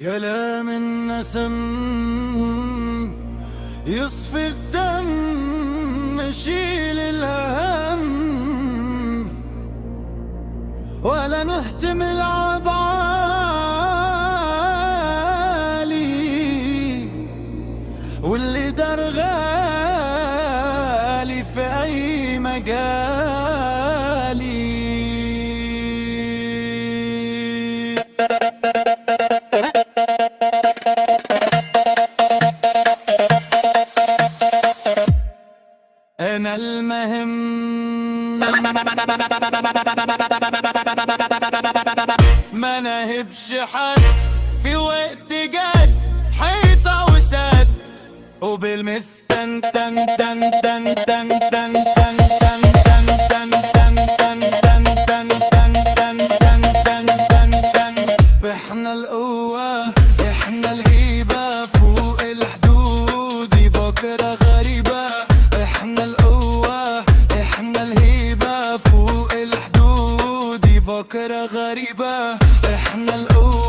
يا لا من نسم يصفي الدم نشيل الهم ولا نهتم عالي واللي دار غالي في أي مجالي. أنا المهم ما نهبش حد في وقت جد حيطة وسد وبالمستن تن تن تن تن تن تن تن تن تن تن تن تن تن تن تن تن تن. احنا القوة احنا الهيبة فوق الحدود بكرة غريبة. احنا القوة احنا الهيبة فوق الحدود بكرة غريبة. احنا القوة